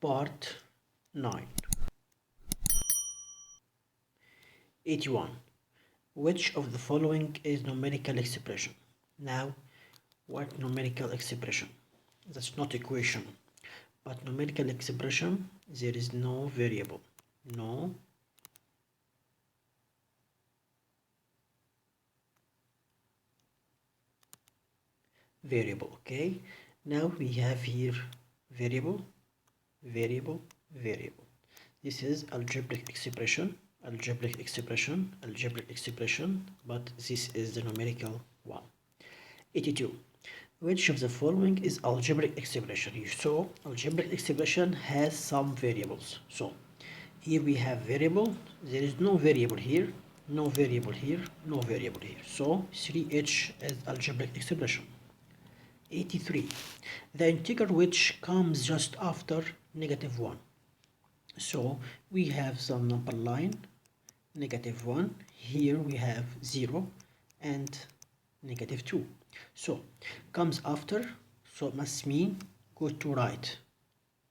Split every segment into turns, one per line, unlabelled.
Part 9. 81. Which of the following is numerical expression? Now, what numerical expression? That's not equation, but numerical expression, there is no variable. No variable, okay? Now we have here variable, variable, variable. This is algebraic expression, algebraic expression, algebraic expression, but this is the numerical one. 82. Which of the following is algebraic expression? You saw algebraic expression has some variables. So here we have variable, there is no variable here, no variable here, no variable here. So 3h is algebraic expression. 83. The integer which comes just after -1. So we have some number line, -1. Here we have 0 and -2. So comes after, so it must mean go to right.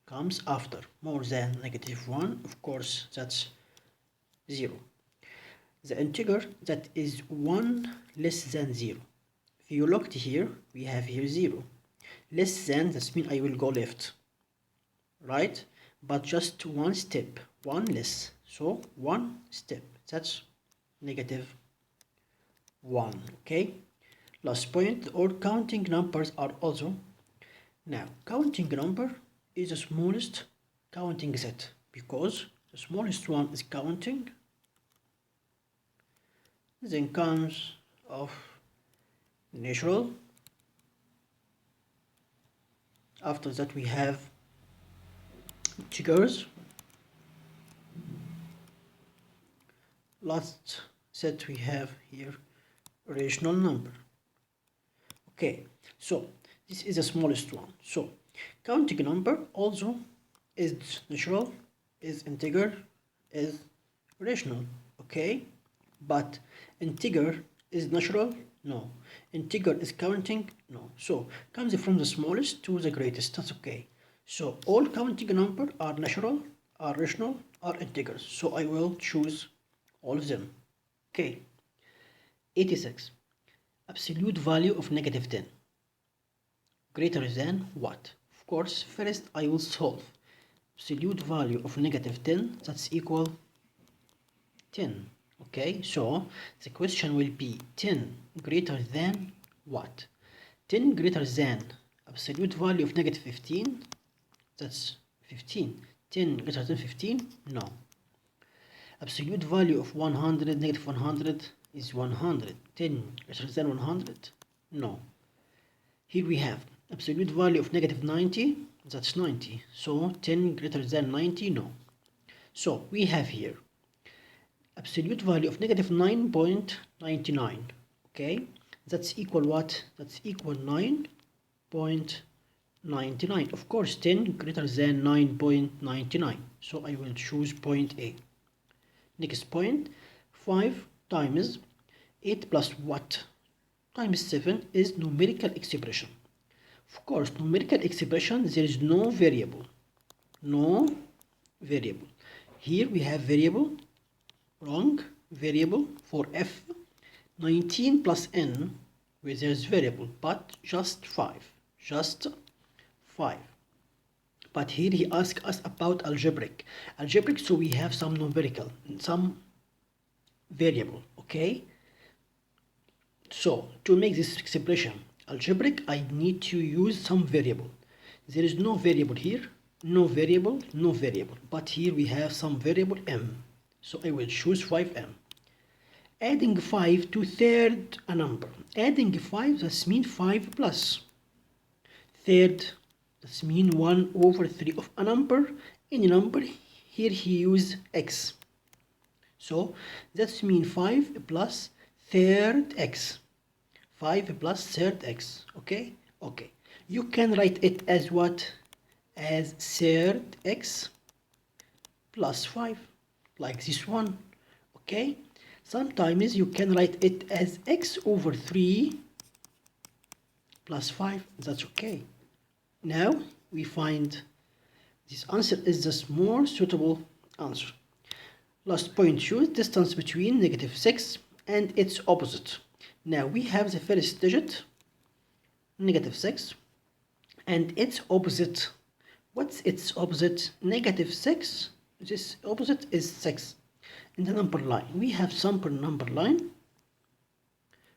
Comes after more than -1, of course that's 0. The integer that is 1 less than 0. If you looked here, we have here 0. Less than, that means I will go left, right? But just one step, one less. So one step, that's -1, okay? Last point, all counting numbers are also. Now, counting number is the smallest counting set because the smallest one is counting. Then comes of natural. After that we have integers. Last set we have here rational number. Okay, so this is the smallest one. So counting number also is natural, is integer, is rational. Okay, but integer is natural? No. Integer is counting? No. So comes from the smallest to the greatest. That's okay. So all counting number are natural, are rational, are integers. So I will choose all of them. Okay. 86. Absolute value of -10. Greater than what? Of course, first I will solve. Absolute value of -10, that's equal 10. Okay, so the question will be 10 greater than what? 10 greater than absolute value of -15, that's 15. 10 greater than 15? No. Absolute value of 100, -100 is 100. 10 greater than 100? No. Here we have absolute value of -90, that's 90. So 10 greater than 90? No. So we have here absolute value of -9.99. Okay, that's equal what? That's equal 9.99. Of course 10 greater than 9.99, so I will choose point A. Next point, 5 times 8 plus what times 7 is numerical expression. Of course, numerical expression, there is no variable. No variable. Here we have variable. Wrong. Variable for f. 19 plus n, where there is variable, but just 5. Just 5. But here he asks us about algebraic. Algebraic, so we have some numerical, some variable, okay? So, to make this expression algebraic, I need to use some variable. There is no variable here, no variable, no variable. But here we have some variable m. So I will choose 5m. Adding 5 to third a number. Adding 5, that means 5 plus. Third, that means 1 over 3 of a number. Any number, here he use x. So that means 5 plus third x. 5 plus third x. Okay? Okay. You can write it as what? As third x plus 5. Like this one. Okay? Sometimes you can write it as x over 3 plus 5. That's okay. Now we find This answer is the more suitable answer. Last point, choose distance between -6 and its opposite. Now we have the first digit, -6, and its opposite. What's its opposite? -6. This opposite is 6. In the number line, we have sample number line.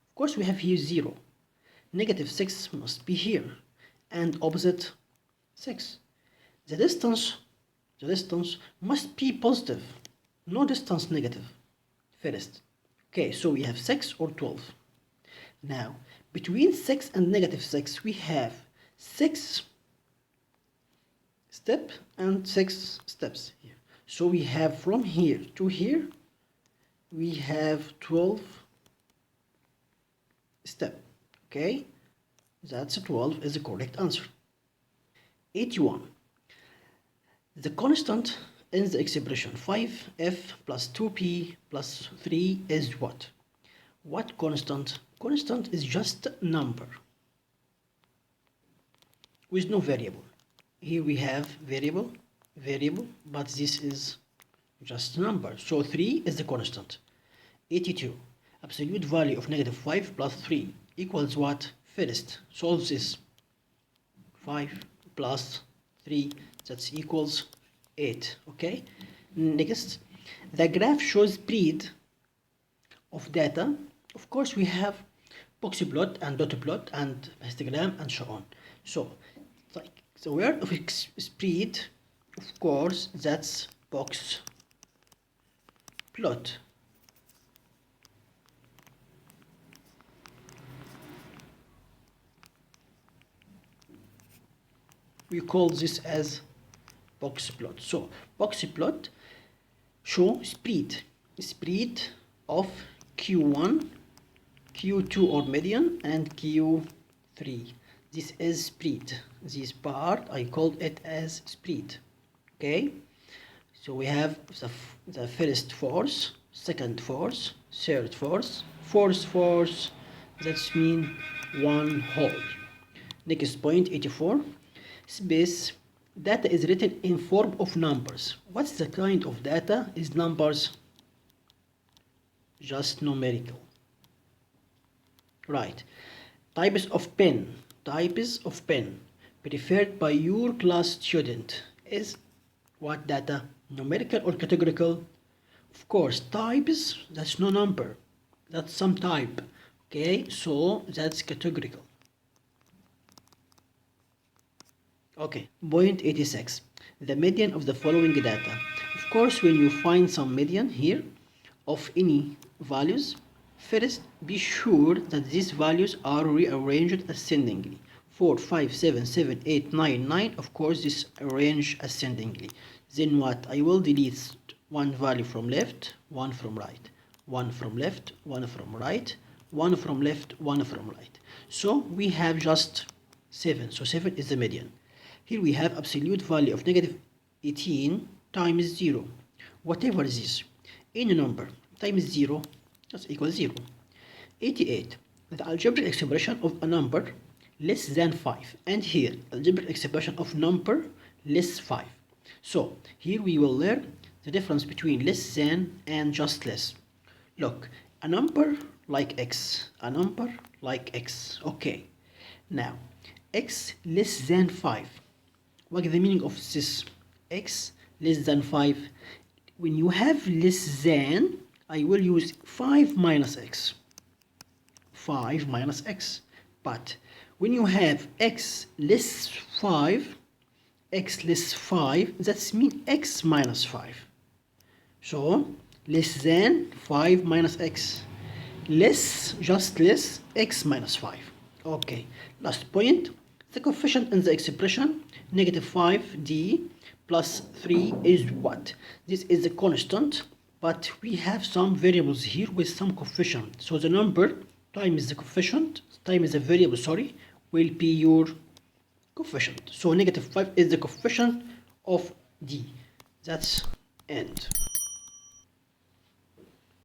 Of course, we have here 0. -6 must be here, and opposite 6. The distance must be positive. No distance negative. First. Okay, so we have 6 or 12. Now, between 6 and -6, we have 6 steps and 6 steps here. So we have from here to here, we have 12 steps. Okay, that's 12 is the correct answer. 81. The constant in the expression 5f plus 2p plus 3 is what? What constant? Constant is just a number with no variable. Here we have variable, but this is just a number. So 3 is the constant. 82. Absolute value of -5 plus 3 equals what? First, solve this. 5 plus 3, that equals 8. Okay. Next, the graph shows spread of data. Of course, we have box plot and dot plot and histogram and so on. So, like the word of spread, of course, that's box plot. We call this as box plot. So box plot show spread of Q1, Q2 or median, and Q3. This is spread. This part I called it as spread. Okay. So we have the first force, second force, third force, fourth force. That's mean one whole. Next point, 84. Space. Data is written in form of numbers. What's the kind of data? Is numbers? Just numerical. Right. Types of pen. Types of pen preferred by your class student is what data? Numerical or categorical? Of course, types, that's no number. That's some type. Okay, so that's categorical. Okay, point 86. The median of the following data. Of course, when you find some median here of any values, first be sure that these values are rearranged ascendingly. 4, 5, 7, 7, 8, 9, 9. Of course, this arrange ascendingly. Then what? I will delete one value from left, one from right, one from left, one from right, one from left, one from right. So we have just 7. So 7 is the median. Here we have absolute value of -18 times 0. Whatever is this, any number times 0, that's equal 0. 88. The algebraic expression of a number less than 5. And here, algebraic expression of number less 5. So here we will learn the difference between less than and just less. Look, a number like x, a number like x. Okay. Now, x less than 5. What is the meaning of this? X less than 5. When you have less than, I will use 5 minus x. 5 minus x. But when you have x less 5, that means x minus 5. So, less than 5 minus x. Less, just less, x minus 5. Okay, last point. The coefficient in the expression, -5d plus 3 is what? This is the constant, but we have some variables here with some coefficient. So the number times the coefficient, times the variable, sorry, will be your coefficient. So -5 is the coefficient of d. That's end.